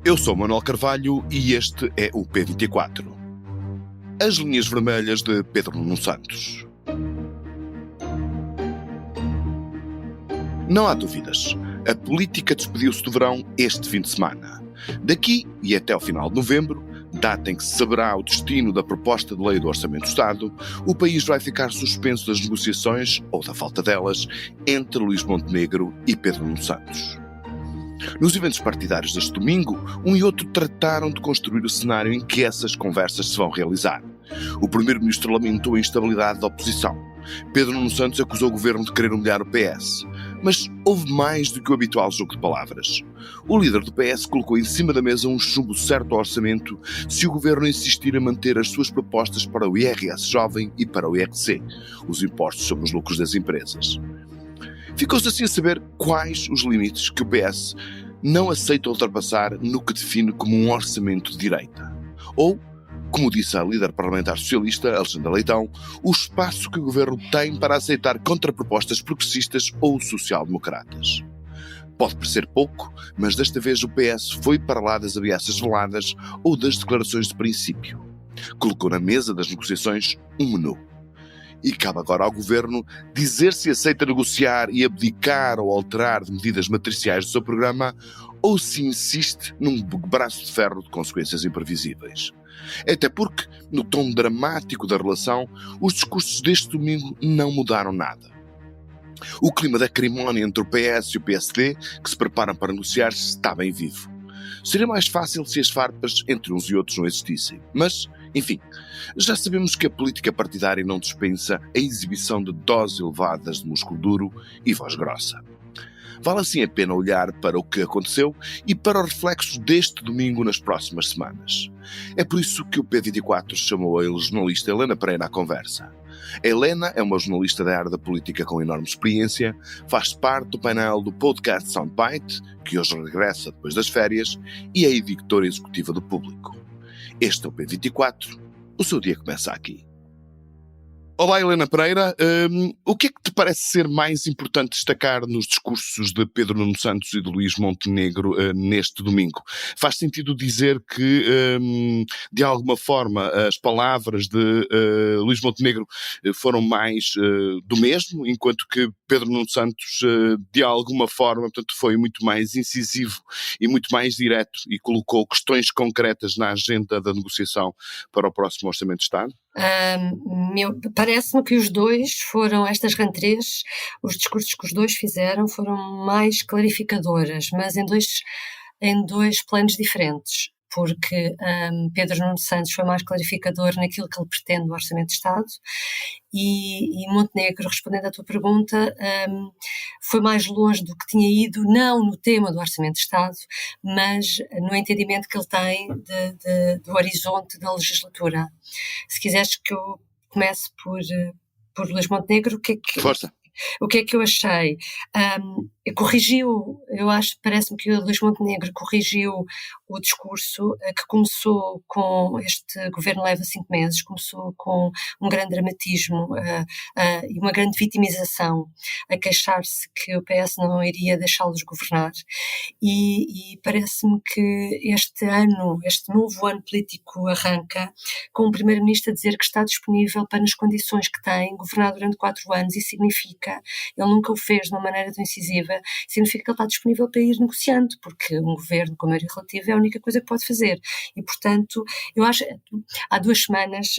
Eu sou Manuel Carvalho e este é o P24. As linhas vermelhas de Pedro Nuno Santos. Não há dúvidas, a política despediu-se do verão este fim de semana. Daqui e até ao final de novembro, data em que se saberá o destino da proposta de lei do Orçamento do Estado, o país vai ficar suspenso das negociações, ou da falta delas, entre Luís Montenegro e Pedro Nuno Santos. Nos eventos partidários deste domingo, um e outro trataram de construir o cenário em que essas conversas se vão realizar. O primeiro-ministro lamentou a instabilidade da oposição. Pedro Nuno Santos acusou o governo de querer humilhar o PS. Mas houve mais do que o habitual jogo de palavras. O líder do PS colocou em cima da mesa um chumbo certo ao orçamento se o governo insistir em manter as suas propostas para o IRS jovem e para o IRC, os impostos sobre os lucros das empresas. Ficou-se assim a saber quais os limites que o PS não aceita ultrapassar no que define como um orçamento de direita. Ou, como disse a líder parlamentar socialista, Alexandra Leitão, o espaço que o governo tem para aceitar contrapropostas progressistas ou social-democratas. Pode parecer pouco, mas desta vez o PS foi para lá das ameaças veladas ou das declarações de princípio. Colocou na mesa das negociações um menu. E cabe agora ao governo dizer se aceita negociar e abdicar ou alterar de medidas matriciais do seu programa ou se insiste num braço de ferro de consequências imprevisíveis. Até porque, no tom dramático da relação, os discursos deste domingo não mudaram nada. O clima da acrimónia entre o PS e o PSD, que se preparam para negociar, está bem vivo. Seria mais fácil se as farpas entre uns e outros não existissem. Mas, enfim, já sabemos que a política partidária não dispensa a exibição de doses elevadas de músculo duro e voz grossa. Vale assim a pena olhar para o que aconteceu e para os reflexos deste domingo nas próximas semanas. É por isso que o P24 chamou a jornalista Helena Pereira à conversa. A Helena é uma jornalista da área da política com enorme experiência, faz parte do painel do podcast Soundbite, que hoje regressa depois das férias, e é editora executiva do Público. Este é o P24, o seu dia começa aqui. Olá, Helena Pereira. O que é que te parece ser mais importante destacar nos discursos de Pedro Nuno Santos e de Luís Montenegro neste domingo? Faz sentido dizer que, de alguma forma, as palavras de Luís Montenegro foram mais do mesmo, enquanto que Pedro Nuno Santos, de alguma forma, portanto, foi muito mais incisivo e muito mais direto e colocou questões concretas na agenda da negociação para o próximo Orçamento de Estado? Parece-me que os dois foram, estas rentrées, os discursos que os dois fizeram foram mais clarificadoras, mas em dois planos diferentes, porque Pedro Nuno Santos foi mais clarificador naquilo que ele pretende do Orçamento de Estado e Montenegro, respondendo à tua pergunta, foi mais longe do que tinha ido, não no tema do Orçamento de Estado, mas no entendimento que ele tem do horizonte da legislatura. Se quiseres que eu comece por Luís Montenegro, Força! O que é que eu achei? Parece-me que o Luís Montenegro corrigiu o discurso que começou com este governo leva 5 meses, começou com um grande dramatismo e uma grande vitimização, a queixar-se que o PS não iria deixá-los governar e parece-me que este novo ano político arranca com o Primeiro-Ministro a dizer que está disponível para, nas condições que tem, governar durante 4 anos e significa, ele nunca o fez de uma maneira tão incisiva, significa que ele está disponível para ir negociando, porque um governo com maioria relativa é a única coisa que pode fazer. E, portanto, eu acho, há 2 semanas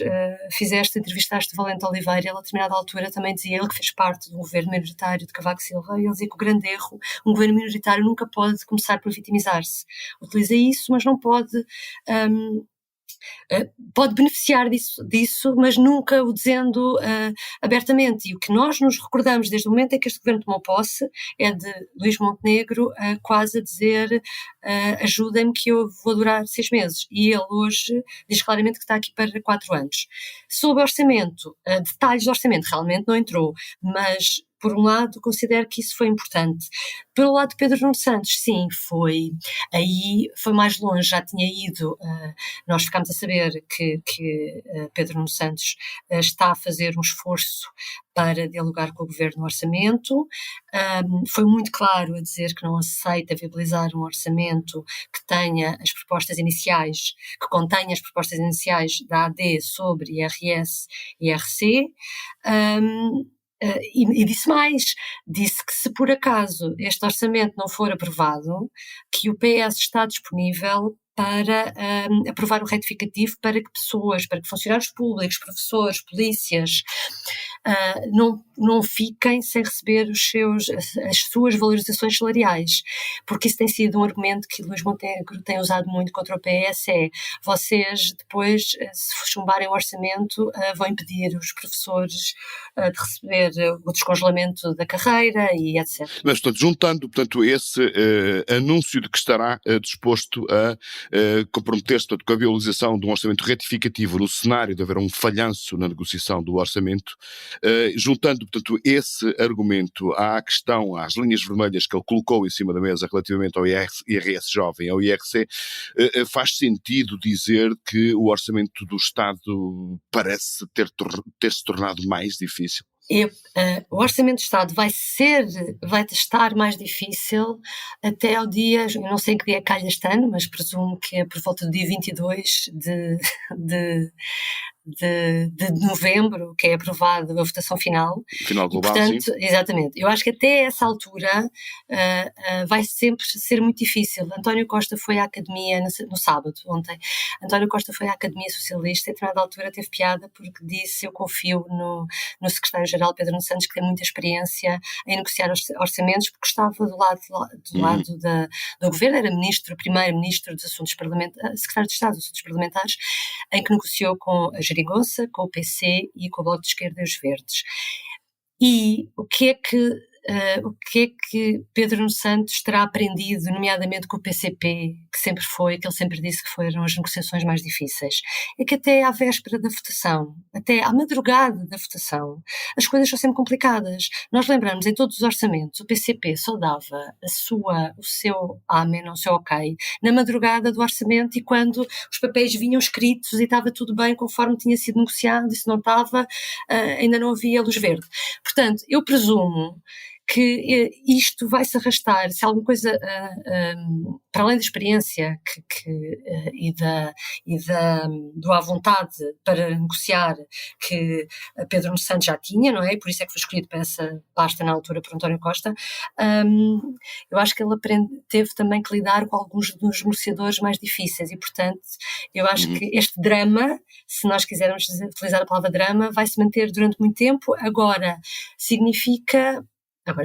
entrevistaste o Valente Oliveira, ele a determinada altura também dizia, ele que fez parte do governo minoritário de Cavaco Silva, e ele dizia que o grande erro, um governo minoritário nunca pode começar por vitimizar-se. Utiliza isso, mas não pode... pode beneficiar disso, mas nunca o dizendo abertamente. E o que nós nos recordamos desde o momento em que este governo tomou posse é de Luís Montenegro quase a dizer ajudem-me que eu vou durar 6 meses. E ele hoje diz claramente que está aqui para 4 anos. Sobre o orçamento, detalhes do orçamento realmente não entrou, mas por um lado, considero que isso foi importante. Pelo lado de Pedro Nuno Santos, sim, foi mais longe, já tinha ido, nós ficámos a saber que Pedro Nuno Santos está a fazer um esforço para dialogar com o Governo no orçamento, foi muito claro a dizer que não aceita viabilizar um orçamento que tenha as propostas iniciais, que contenha as propostas iniciais da AD sobre IRS e IRC, e disse mais, disse que se por acaso este orçamento não for aprovado, que o PS está disponível para aprovar o retificativo para que funcionários públicos, professores, polícias, não fiquem sem receber as suas valorizações salariais, porque isso tem sido um argumento que Luís Montenegro tem usado muito contra o PS, vocês depois, se chumbarem o orçamento, vão impedir os professores de receber o descongelamento da carreira e etc. Mas, portanto, juntando esse anúncio de que estará disposto a comprometer-se com a viabilização de um orçamento retificativo no cenário de haver um falhanço na negociação do orçamento, juntando, portanto, esse argumento à questão, às linhas vermelhas que ele colocou em cima da mesa relativamente ao IRS jovem, ao IRC, faz sentido dizer que o orçamento do Estado parece ter-se tornado mais difícil? O Orçamento do Estado vai estar mais difícil até ao dia, eu não sei em que dia calha este ano, mas presumo que é por volta do dia 22 de novembro, que é aprovado a votação final. Final global, e, portanto, sim. Exatamente. Eu acho que até essa altura vai sempre ser muito difícil. António Costa foi à Academia no sábado, ontem. António Costa foi à Academia Socialista e, a determinada altura, teve piada porque disse: eu confio no secretário-geral Pedro Nuno Santos, que tem muita experiência em negociar orçamentos, porque estava do lado do governo, era primeiro-ministro dos Assuntos Parlamentares, secretário de Estado dos Assuntos Parlamentares, em que negociou com a Geringonça, com o PC e com o Bloco de Esquerda e os Verdes. E o que é que Pedro Nuno Santos terá aprendido, nomeadamente com o PCP, que ele sempre disse que foram as negociações mais difíceis? É que até à véspera da votação, até à madrugada da votação, as coisas são sempre complicadas. Nós lembramos, em todos os orçamentos, o PCP só dava o seu amém, o seu ok, na madrugada do orçamento, e quando os papéis vinham escritos e estava tudo bem conforme tinha sido negociado, e se não estava, ainda não havia luz verde. Portanto, eu presumo que isto vai se arrastar, se alguma coisa, para além da experiência do à vontade para negociar que Pedro Nuno Santos já tinha, não é? Por isso é que foi escolhido para essa pasta na altura por António Costa. Eu acho que ele teve também que lidar com alguns dos negociadores mais difíceis e, portanto, eu acho que este drama, se nós quisermos utilizar a palavra drama, vai se manter durante muito tempo. Agora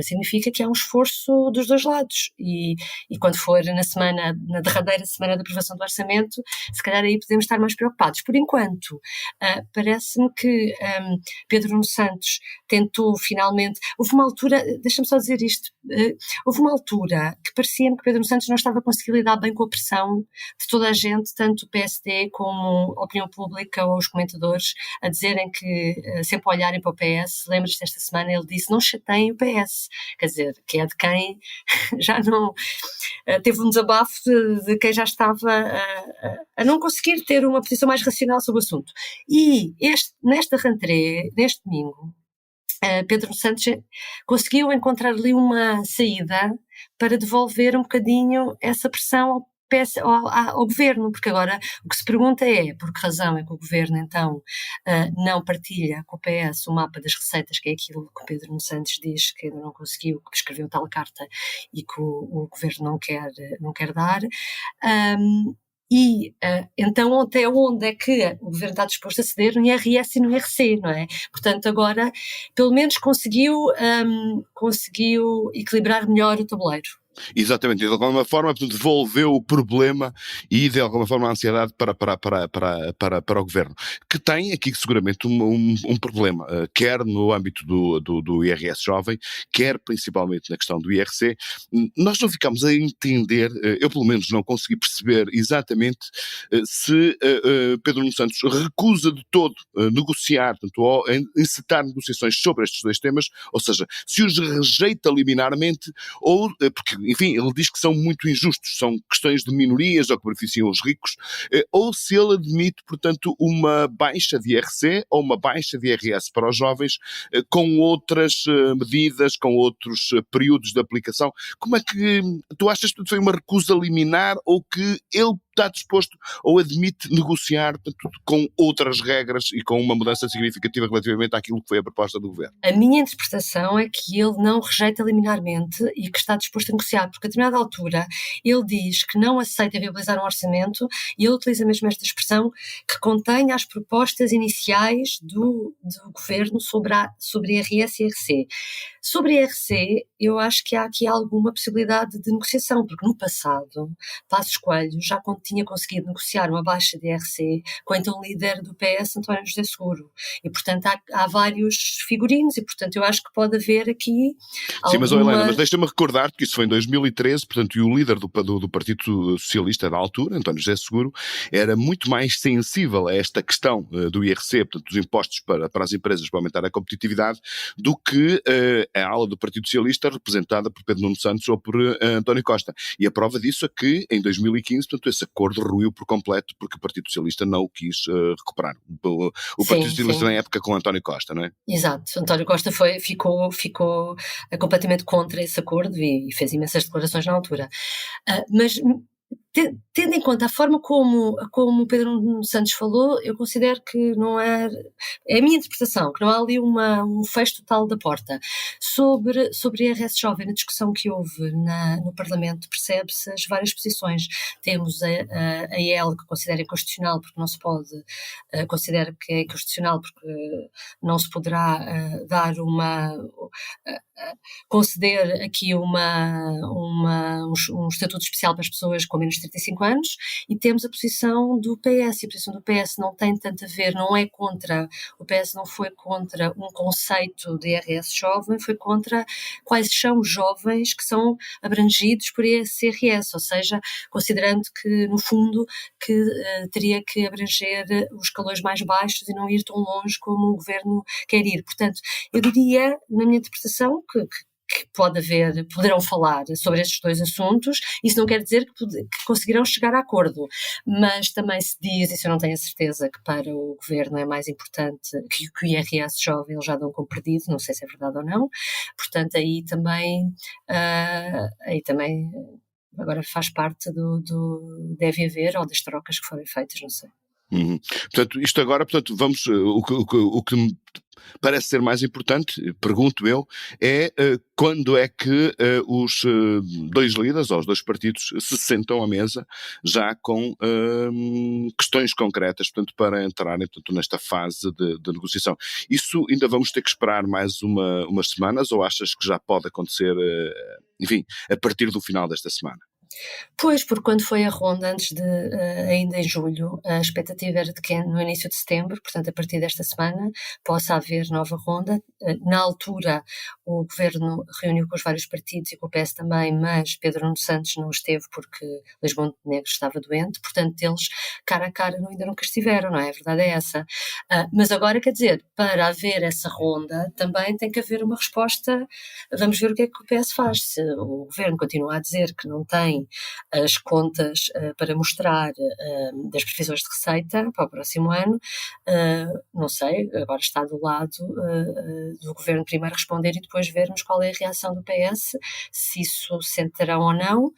significa que há um esforço dos dois lados e quando for na derradeira semana de aprovação do orçamento, se calhar aí podemos estar mais preocupados. Por enquanto, parece-me que Pedro Nuno Santos tentou finalmente, houve uma altura, deixa-me só dizer isto, houve uma altura que parecia-me que Pedro Nuno Santos não estava a conseguir lidar bem com a pressão de toda a gente, tanto o PSD como a opinião pública ou os comentadores, a dizerem que, sempre a olharem para o PS. Lembras-te desta semana, ele disse: não chateiem o PS. Quer dizer, que é de quem já não teve um desabafo de quem já estava a não conseguir ter uma posição mais racional sobre o assunto. E nesta rentrée, neste domingo, Pedro Nuno Santos conseguiu encontrar ali uma saída para devolver um bocadinho essa pressão ao governo, porque agora o que se pergunta é por que razão é que o governo então não partilha com o PS o mapa das receitas, que é aquilo que o Pedro Nuno Santos diz que ainda não conseguiu, que escreveu tal carta e que o governo não quer dar. Então até onde é que o governo está disposto a ceder no IRS e no IRC, não é? Portanto, agora pelo menos conseguiu equilibrar melhor o tabuleiro. Exatamente, e de alguma forma devolveu o problema e de alguma forma a ansiedade para o governo, que tem aqui seguramente um problema, quer no âmbito do IRS jovem, quer principalmente na questão do IRC. Nós não ficamos a entender, eu pelo menos não consegui perceber exatamente se Pedro Nuno Santos recusa de todo negociar, portanto, ou encetar negociações sobre estes dois temas, ou seja, se os rejeita liminarmente, ou porque, enfim, ele diz que são muito injustos, são questões de minorias ou que beneficiam os ricos, ou se ele admite, portanto, uma baixa de IRC ou uma baixa de IRS para os jovens, com outras medidas, com outros períodos de aplicação. Como é que tu achas que foi uma recusa liminar ou que ele está disposto ou admite negociar, portanto, com outras regras e com uma mudança significativa relativamente àquilo que foi a proposta do governo? A minha interpretação é que ele não rejeita liminarmente e que está disposto a negociar, porque a determinada altura ele diz que não aceita viabilizar um orçamento e ele utiliza mesmo esta expressão que contenha as propostas iniciais do governo sobre IRS e IRC. Sobre IRC, eu acho que há aqui alguma possibilidade de negociação, porque no passado Passos Coelho já tinha conseguido negociar uma baixa de IRC com então o líder do PS, António José Seguro. E, portanto, há vários figurinos e, portanto, eu acho que pode haver aqui Sim, alguma... mas Helena, mas deixa-me recordar que isso foi em 2013, portanto, e o líder do Partido Socialista da altura, António José Seguro, era muito mais sensível a esta questão do IRC, portanto, dos impostos para as empresas para aumentar a competitividade, do que a ala do Partido Socialista representada por Pedro Nuno Santos ou por António Costa. E a prova disso é que, em 2015, portanto, esse acordo ruiu por completo porque o Partido Socialista não o quis recuperar. O Partido Socialista na época com António Costa, não é? Exato. António Costa ficou completamente contra esse acordo e fez imensas declarações na altura. Mas tendo em conta a forma como Pedro Nuno Santos falou, eu considero que não é a minha interpretação, que não há ali um fecho total da porta. Sobre IRS jovem, na discussão que houve no Parlamento, percebe-se as várias posições. Temos a IEL, que considera inconstitucional porque não se pode, considera que é inconstitucional porque não se poderá dar conceder aqui um estatuto especial para as pessoas com menos de 35 anos, e temos a posição do PS, e a posição do PS não tem tanto a ver, o PS não foi contra um conceito de IRS jovem, foi contra quais são os jovens que são abrangidos por esse IRS, ou seja, considerando que, no fundo, que teria que abranger os escalões mais baixos e não ir tão longe como o governo quer ir. Portanto, eu diria, na minha interpretação, que poderão falar sobre estes dois assuntos. Isso não quer dizer que conseguirão chegar a acordo, mas também se diz, isso eu não tenho a certeza, que para o governo é mais importante que o IRS jovem eles já dão como perdido, não sei se é verdade ou não. Portanto, aí também agora faz parte deve haver, ou das trocas que forem feitas, não sei. Uhum. Portanto, isto agora, vamos, o que me parece ser mais importante, pergunto eu, é quando é que os dois líderes, ou os dois partidos, se sentam à mesa já com questões concretas, portanto, para entrarem, portanto, nesta fase de negociação. Isso ainda vamos ter que esperar mais umas semanas, ou achas que já pode acontecer, enfim, a partir do final desta semana? Pois, porque quando foi a ronda, ainda em julho, a expectativa era de que no início de setembro, portanto a partir desta semana, possa haver nova ronda. Na altura, o governo reuniu com os vários partidos e com o PS também, mas Pedro Nuno Santos não esteve porque Luís Montenegro estava doente, portanto eles, cara a cara, ainda nunca estiveram, não é? A verdade é essa. Mas agora, quer dizer, para haver essa ronda, também tem que haver uma resposta. Vamos ver o que é que o PS faz. Se o governo continua a dizer que não tem as contas para mostrar das previsões de receita para o próximo ano, não sei, agora está do lado do governo primeiro responder e depois vermos qual é a reação do PS, se isso sentarão ou não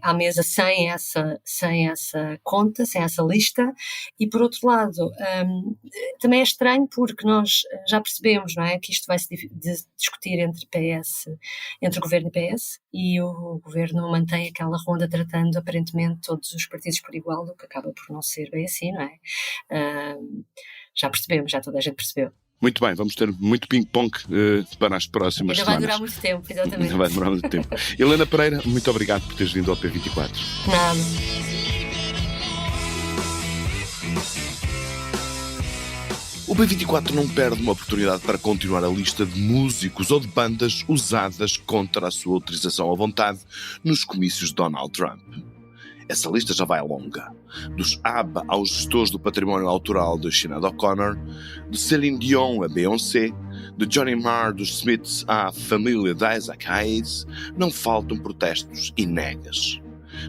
à mesa sem essa conta, sem essa lista. E por outro lado, também é estranho porque nós já percebemos, não é, que isto vai se discutir entre o governo e PS, e o governo mantém aquela ronda tratando aparentemente todos os partidos por igual, o que acaba por não ser bem assim, não é? Já percebemos, já toda a gente percebeu. Muito bem, vamos ter muito ping-pong para as próximas Ainda vai semanas. durar muito tempo, exatamente. Ainda vai demorar muito tempo. Helena Pereira, muito obrigado por teres vindo ao P24. Nada. O P24 não perde uma oportunidade para continuar a lista de músicos ou de bandas usadas contra a sua utilização à vontade nos comícios de Donald Trump. Essa lista já vai longa. Dos ABBA aos gestores do património autoral de Sinéad O'Connor, de Celine Dion a Beyoncé, de Johnny Marr dos Smiths à família de Isaac Hayes, não faltam protestos e negas.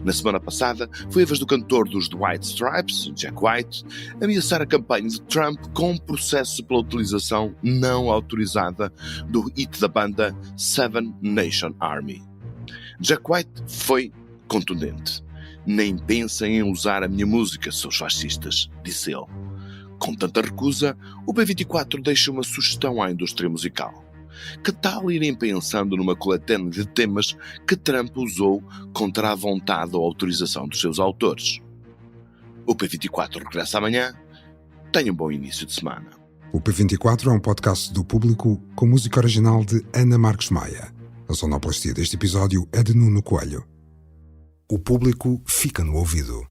Na semana passada, foi a vez do cantor dos The White Stripes, Jack White, ameaçar a campanha de Trump com um processo pela utilização não autorizada do hit da banda Seven Nation Army. Jack White foi contundente. Nem pensem em usar a minha música, seus fascistas, disse ele. Com tanta recusa, o P24 deixa uma sugestão à indústria musical. Que tal irem pensando numa coletânea de temas que Trump usou contra a vontade ou autorização dos seus autores? O P24 regressa amanhã. Tenha um bom início de semana. O P24 é um podcast do Público com música original de Ana Marques Maia. A sonoplastia deste episódio é de Nuno Coelho. O Público fica no ouvido.